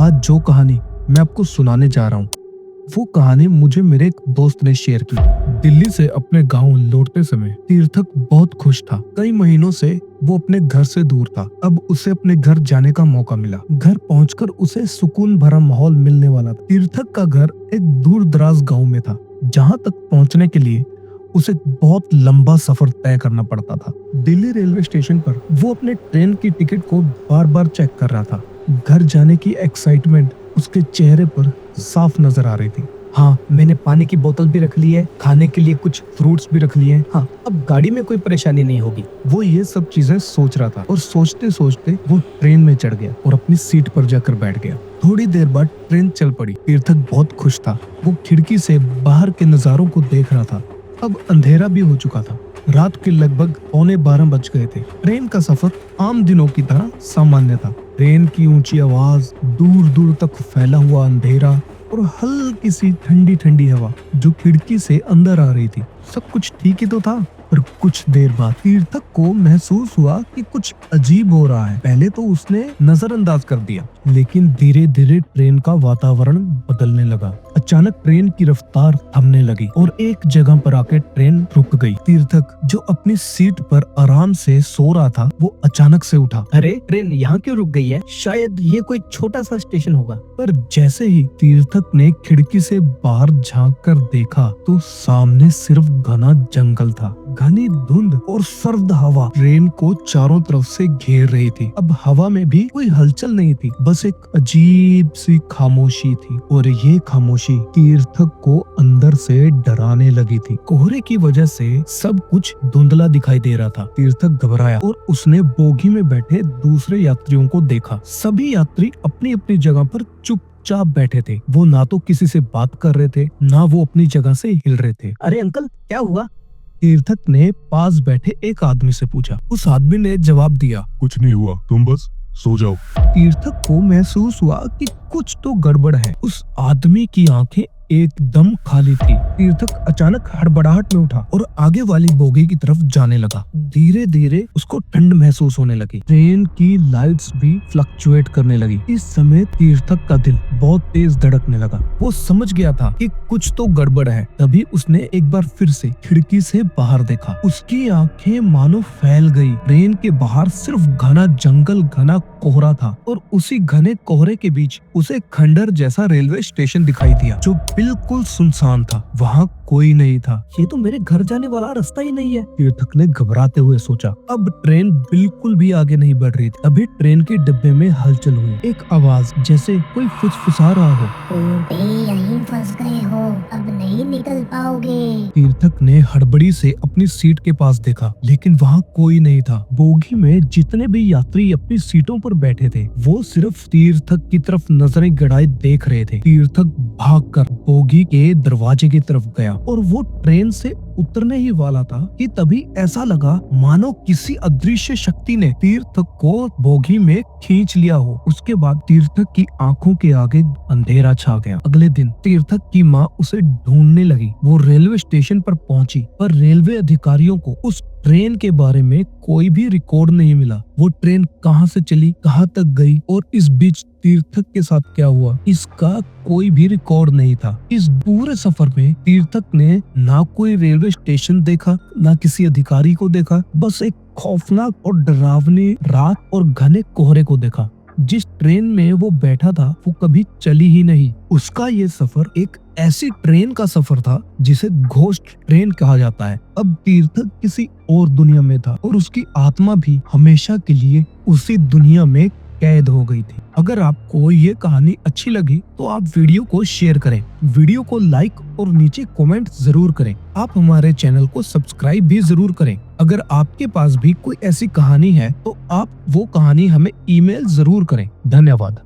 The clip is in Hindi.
आज जो कहानी मैं आपको सुनाने जा रहा हूँ वो कहानी मुझे मेरे एक दोस्त ने शेयर की। दिल्ली से अपने गांव लौटते समय तीर्थक बहुत खुश था। कई महीनों से वो अपने घर से दूर था। अब उसे अपने घर जाने का मौका मिला। घर पहुंचकर उसे सुकून भरा माहौल मिलने वाला था। तीर्थक का घर एक दूर दराज गाँव में था, जहाँ तक पहुँचने के लिए उसे बहुत लंबा सफर तय करना पड़ता था। दिल्ली रेलवे स्टेशन पर वो अपने ट्रेन की टिकट को बार बार चेक कर रहा था। घर जाने की एक्साइटमेंट उसके चेहरे पर साफ नजर आ रही थी। हाँ, मैंने पानी की बोतल भी रख ली है, खाने के लिए कुछ फ्रूट्स भी रख लिए हैं। हाँ, अब गाड़ी में कोई परेशानी नहीं होगी। वो ये सब चीजें सोच रहा था और सोचते सोचते वो ट्रेन में चढ़ गया और अपनी सीट पर जाकर बैठ गया। थोड़ी देर बाद ट्रेन चल पड़ी। तीर्थक बहुत खुश था। वो खिड़की से बाहर के नजारों को देख रहा था। अब अंधेरा भी हो चुका था। रात के लगभग 11:15 बज गए थे। ट्रेन का सफर आम दिनों की तरह सामान्य था। ट्रेन की ऊंची आवाज, दूर दूर तक फैला हुआ अंधेरा और हल्की सी ठंडी ठंडी हवा जो खिड़की से अंदर आ रही थी, सब कुछ ठीक ही तो था। पर कुछ देर बाद तीर्थक को महसूस हुआ कि कुछ अजीब हो रहा है। पहले तो उसने नजरअंदाज कर दिया, लेकिन धीरे धीरे ट्रेन का वातावरण बदलने लगा। अचानक ट्रेन की रफ्तार थमने लगी और एक जगह पर आकर ट्रेन रुक गई। तीर्थक जो अपनी सीट पर आराम से सो रहा था, वो अचानक से उठा। अरे, ट्रेन यहाँ क्यों रुक गई है? शायद ये कोई छोटा सा स्टेशन होगा। पर जैसे ही तीर्थक ने खिड़की से बाहर झांक कर देखा तो सामने सिर्फ घना जंगल था। घनी धुंध और सर्द हवा ट्रेन को चारों तरफ से घेर रही थी। अब हवा में भी कोई हलचल नहीं थी, बस एक अजीब सी खामोशी थी। और ये खामोशी तीर्थक को अंदर से डराने लगी थी। कोहरे की वजह से सब कुछ धुंधला दिखाई दे रहा था। तीर्थक घबराया और उसने बोगी में बैठे दूसरे यात्रियों को देखा। सभी यात्री अपनी अपनी जगह पर चुपचाप बैठे थे। वो ना तो किसी से बात कर रहे थे, ना वो अपनी जगह से हिल रहे थे। अरे अंकल, क्या हुआ? तीर्थक ने पास बैठे एक आदमी से पूछा। उस आदमी ने जवाब दिया, कुछ नहीं हुआ, तुम बस सो जाओ। तीर्थक को महसूस हुआ कि कुछ तो गड़बड़ है। उस आदमी की आंखें एकदम खाली थी। तीर्थक अचानक हड़बड़ाहट में उठा और आगे वाली बोगी की तरफ जाने लगा। धीरे धीरे उसको ठंड महसूस होने लगी। ट्रेन की लाइट्स भी फ्लक्चुएट करने लगी। इस समय तीर्थक का दिल बहुत तेज धड़कने लगा। वो समझ गया था कि कुछ तो गड़बड़ है। तभी उसने एक बार फिर से खिड़की से बाहर देखा। उसकी आंखें मानो फैल गई। ट्रेन के बाहर सिर्फ घना जंगल, घना कोहरा था और उसी घने कोहरे के बीच उसे खंडर जैसा रेलवे स्टेशन दिखाई दिया, जो बिल्कुल सुनसान था। वहाँ कोई नहीं था। ये तो मेरे घर जाने वाला रास्ता ही नहीं है। तीर्थक ने घबराते हुए सोचा। अब ट्रेन बिल्कुल भी आगे नहीं बढ़ रही थी। अभी ट्रेन के डिब्बे में हलचल हुई। एक आवाज जैसे कोई फुसफुसा रहा हो। तुम भी यहीं फंस गए हो, अब नहीं निकल पाओगे। तीर्थक ने हड़बड़ी से अपनी सीट के पास देखा, लेकिन वहाँ कोई नहीं था। बोगी में जितने भी यात्री अपनी सीटों पर बैठे थे, वो सिर्फ तीर्थक की तरफ नजरें गड़ाए देख रहे थे। तीर्थक भागकर बोगी के दरवाजे की तरफ गया और वो ट्रेन से उतरने ही वाला था कि तभी ऐसा लगा मानो किसी अदृश्य शक्ति ने तीर्थक को बोगी में खींच लिया हो। उसके बाद तीर्थक की आंखों के आगे अंधेरा छा गया। अगले दिन तीर्थक की माँ उसे ढूंढने लगी। वो रेलवे स्टेशन पर पहुंची, पर रेलवे अधिकारियों को उस ट्रेन के बारे में कोई भी रिकॉर्ड नहीं मिला। वो ट्रेन कहाँ से चली, कहाँ तक गई और इस बीच तीर्थक के साथ क्या हुआ, इसका कोई भी रिकॉर्ड नहीं था। इस पूरे सफर में तीर्थक ने ना कोई रेलवे स्टेशन देखा, ना किसी अधिकारी को देखा, बस एक खौफनाक और डरावनी रात और घने कोहरे को देखा। जिस ट्रेन में वो बैठा था वो कभी चली ही नहीं। उसका ये सफर एक ऐसी ट्रेन का सफर था जिसे घोस्ट ट्रेन कहा जाता है। अब तीर्थक किसी और दुनिया में था और उसकी आत्मा भी हमेशा के लिए उसी दुनिया में कैद हो गई थी। अगर आपको ये कहानी अच्छी लगी तो आप वीडियो को शेयर करें, वीडियो को लाइक और नीचे कमेंट जरूर करें। आप हमारे चैनल को सब्सक्राइब भी जरूर करें। अगर आपके पास भी कोई ऐसी कहानी है तो आप वो कहानी हमें ईमेल जरूर करें। धन्यवाद।